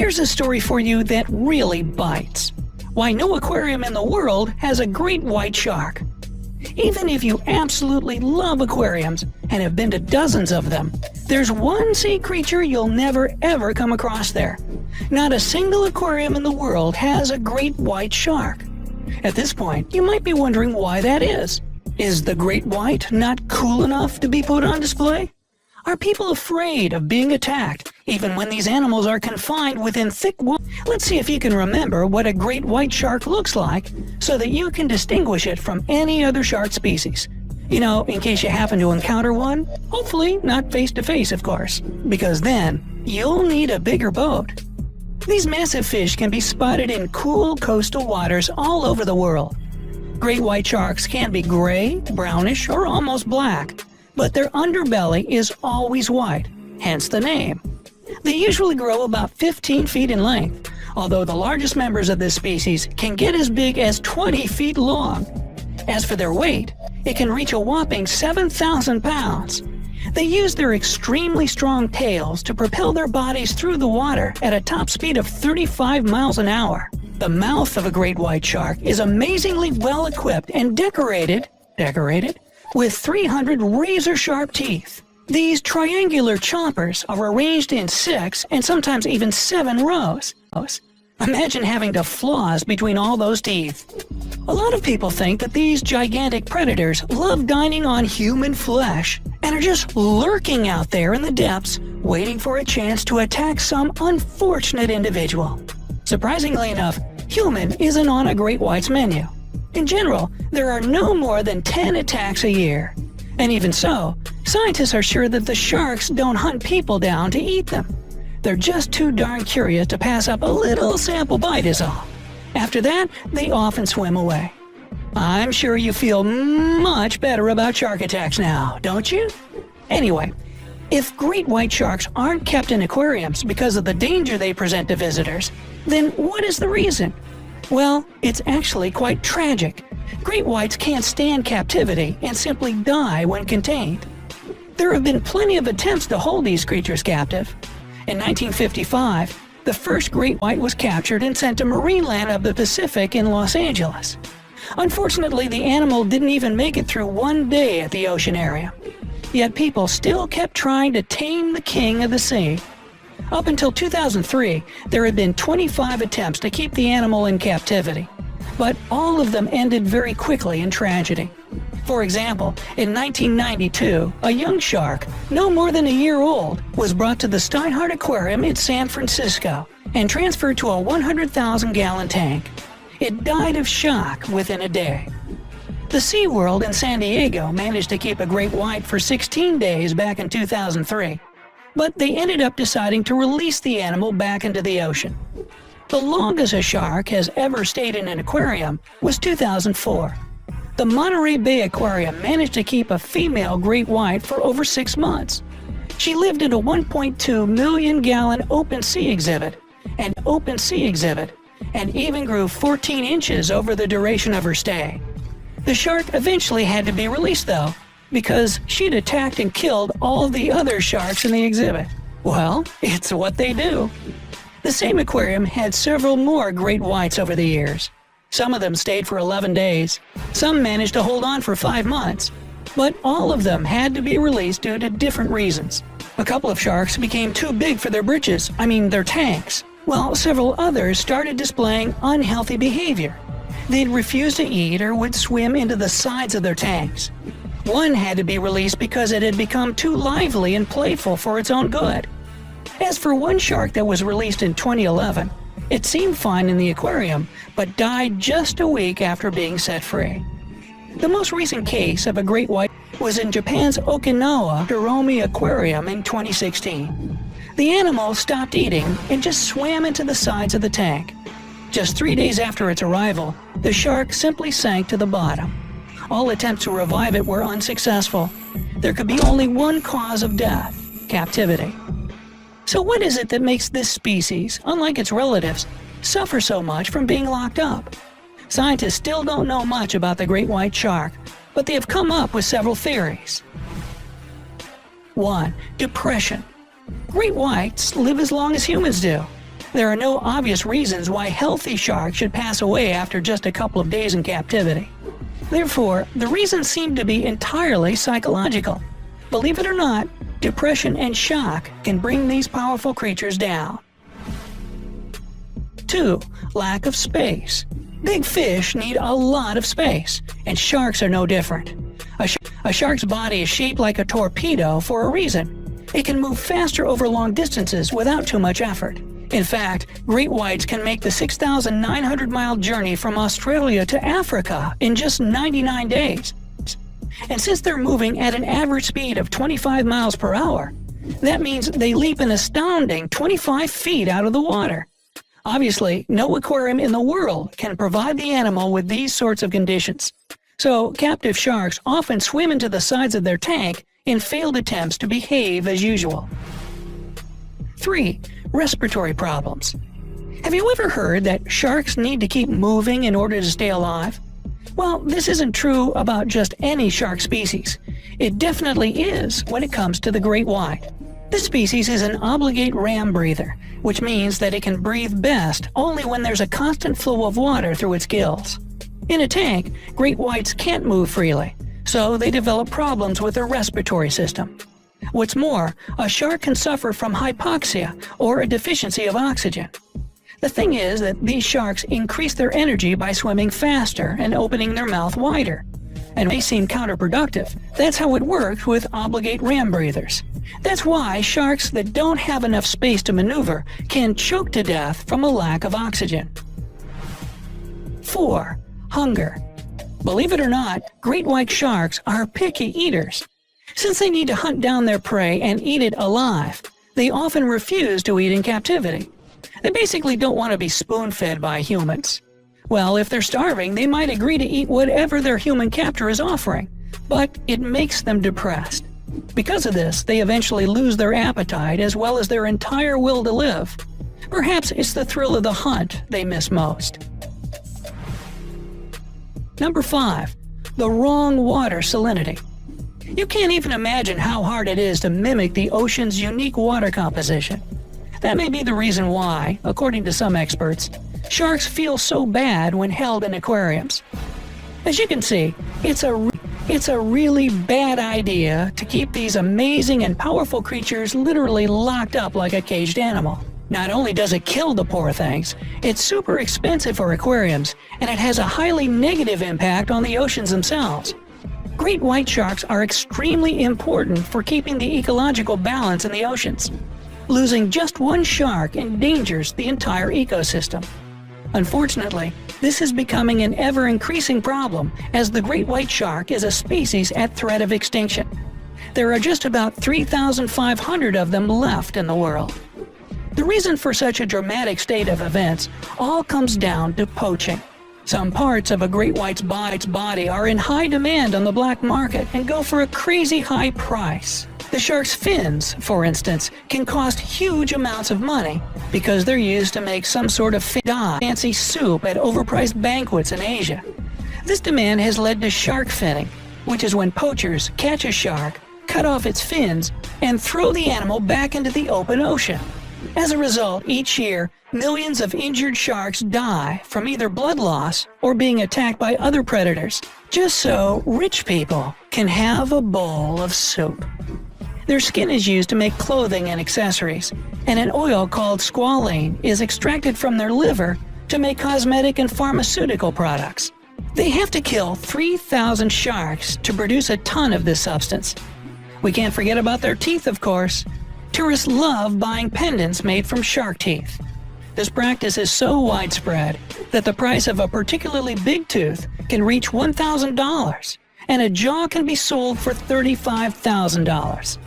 Here's a story for you that really bites. Why no aquarium in the world has a great white shark. Even if you absolutely love aquariums and have been to dozens of them, there's one sea creature you'll never ever come across there. Not a single aquarium in the world has a great white shark. At this point, you might be wondering why that is. Is the great white not cool enough to be put on display? Are people afraid of being attacked, even when these animals are confined within thick walls? Let's see if you can remember what a great white shark looks like so that you can distinguish it from any other shark species. You know, in case you happen to encounter one, hopefully not face-to-face, of course, because then you'll need a bigger boat. These massive fish can be spotted in cool coastal waters all over the world. Great white sharks can be gray, brownish, or almost black, but their underbelly is always white, hence the name. They usually grow about 15 feet in length, although the largest members of this species can get as big as 20 feet long. As for their weight, it can reach a whopping 7,000 pounds. They use their extremely strong tails to propel their bodies through the water at a top speed of 35 miles an hour. The mouth of a great white shark is amazingly well equipped and decorated with 300 razor-sharp teeth. These triangular chompers are arranged in 6 and sometimes even 7 rows. Imagine having to floss between all those teeth. A lot of people think that these gigantic predators love dining on human flesh and are just lurking out there in the depths, waiting for a chance to attack some unfortunate individual. Surprisingly enough, human isn't on a great white's menu. In general, there are no more than 10 attacks a year. And even so, scientists are sure that the sharks don't hunt people down to eat them. They're just too darn curious to pass up a little sample bite is all. After that, they often swim away. I'm sure you feel much better about shark attacks now, don't you? Anyway, if great white sharks aren't kept in aquariums because of the danger they present to visitors, then what is the reason? Well, it's actually quite tragic. Great whites can't stand captivity and simply die when contained. There have been plenty of attempts to hold these creatures captive. In 1955, the first great white was captured and sent to Marineland of the Pacific in Los Angeles. Unfortunately, the animal didn't even make it through one day at the oceanarium. Yet people still kept trying to tame the king of the sea. Up until 2003, there had been 25 attempts to keep the animal in captivity, but all of them ended very quickly in tragedy. For example, in 1992, a young shark, no more than a year old, was brought to the Steinhardt Aquarium in San Francisco and transferred to a 100,000-gallon tank. It died of shock within a day. The SeaWorld in San Diego managed to keep a great white for 16 days back in 2003. But they ended up deciding to release the animal back into the ocean. The longest a shark has ever stayed in an aquarium was 2004. The Monterey Bay Aquarium managed to keep a female great white for over 6 months. She lived in a 1.2 million-gallon open sea exhibit, and even grew 14 inches over the duration of her stay. The shark eventually had to be released, though, because she'd attacked and killed all the other sharks in the exhibit. Well, it's what they do. The same aquarium had several more great whites over the years. Some of them stayed for 11 days. Some managed to hold on for 5 months. But all of them had to be released due to different reasons. A couple of sharks became too big for their their tanks, while several others started displaying unhealthy behavior. They'd refuse to eat or would swim into the sides of their tanks. One had to be released because it had become too lively and playful for its own good. As for one shark that was released in 2011, it seemed fine in the aquarium, but died just a week after being set free. The most recent case of a great white was in Japan's Okinawa Hiromi Aquarium in 2016. The animal stopped eating and just swam into the sides of the tank. Just 3 days after its arrival, the shark simply sank to the bottom. All attempts to revive it were unsuccessful. There could be only one cause of death: captivity. So what is it that makes this species, unlike its relatives, suffer so much from being locked up? Scientists still don't know much about the great white shark, but they have come up with several theories. 1. Depression. Great whites live as long as humans do. There are no obvious reasons why healthy sharks should pass away after just a couple of days in captivity. Therefore, the reasons seem to be entirely psychological. Believe it or not, depression and shock can bring these powerful creatures down. 2. Lack of space. Big fish need a lot of space, and sharks are no different. A shark's body is shaped like a torpedo for a reason. It can move faster over long distances without too much effort. In fact, great whites can make the 6,900-mile journey from Australia to Africa in just 99 days. And since they're moving at an average speed of 25 miles per hour, that means they leap an astounding 25 feet out of the water. Obviously, no aquarium in the world can provide the animal with these sorts of conditions. So, captive sharks often swim into the sides of their tank in failed attempts to behave as usual. 3. Respiratory problems. Have you ever heard that sharks need to keep moving in order to stay alive? Well, this isn't true about just any shark species. It definitely is when it comes to the great white. This species is an obligate ram breather, which means that it can breathe best only when there's a constant flow of water through its gills. In a tank, great whites can't move freely, so they develop problems with their respiratory system. What's more, a shark can suffer from hypoxia or a deficiency of oxygen. The thing is that these sharks increase their energy by swimming faster and opening their mouth wider. And may seem counterproductive. That's how it works with obligate ram breathers. That's why sharks that don't have enough space to maneuver can choke to death from a lack of oxygen. 4. Hunger. Believe it or not, great white sharks are picky eaters. Since they need to hunt down their prey and eat it alive, they often refuse to eat in captivity. They basically don't want to be spoon-fed by humans. Well, if they're starving, they might agree to eat whatever their human captor is offering, but it makes them depressed. Because of this, they eventually lose their appetite as well as their entire will to live. Perhaps it's the thrill of the hunt they miss most. Number 5. The wrong water salinity. You can't even imagine how hard it is to mimic the ocean's unique water composition. That may be the reason why, according to some experts, sharks feel so bad when held in aquariums. As you can see, it's a really bad idea to keep these amazing and powerful creatures literally locked up like a caged animal. Not only does it kill the poor things, it's super expensive for aquariums, and it has a highly negative impact on the oceans themselves. Great white sharks are extremely important for keeping the ecological balance in the oceans. Losing just one shark endangers the entire ecosystem. Unfortunately, this is becoming an ever-increasing problem as the great white shark is a species at threat of extinction. There are just about 3,500 of them left in the world. The reason for such a dramatic state of events all comes down to poaching. Some parts of a great white's body are in high demand on the black market and go for a crazy high price. The shark's fins, for instance, can cost huge amounts of money because they're used to make some sort of fancy soup at overpriced banquets in Asia. This demand has led to shark finning, which is when poachers catch a shark, cut off its fins, and throw the animal back into the open ocean. As a result, each year, millions of injured sharks die from either blood loss or being attacked by other predators, just so rich people can have a bowl of soup. Their skin is used to make clothing and accessories, and an oil called squalene is extracted from their liver to make cosmetic and pharmaceutical products. They have to kill 3,000 sharks to produce a ton of this substance. We can't forget about their teeth, of course. Tourists love buying pendants made from shark teeth. This practice is so widespread that the price of a particularly big tooth can reach $1,000, and a jaw can be sold for $35,000.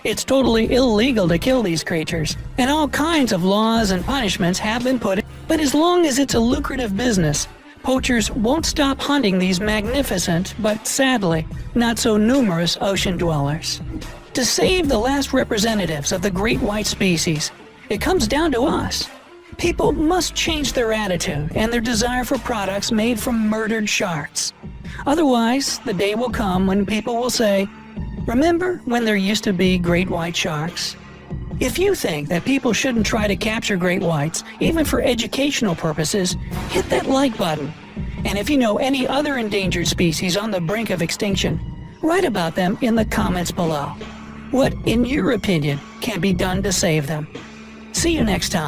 It's totally illegal to kill these creatures, and all kinds of laws and punishments have been put in. But as long as it's a lucrative business, poachers won't stop hunting these magnificent, but sadly, not so numerous ocean dwellers. To save the last representatives of the great white species, it comes down to us. People must change their attitude and their desire for products made from murdered sharks. Otherwise, the day will come when people will say, "Remember when there used to be great white sharks?" If you think that people shouldn't try to capture great whites, even for educational purposes, hit that like button. And if you know any other endangered species on the brink of extinction, write about them in the comments below. What, in your opinion, can be done to save them? See you next time.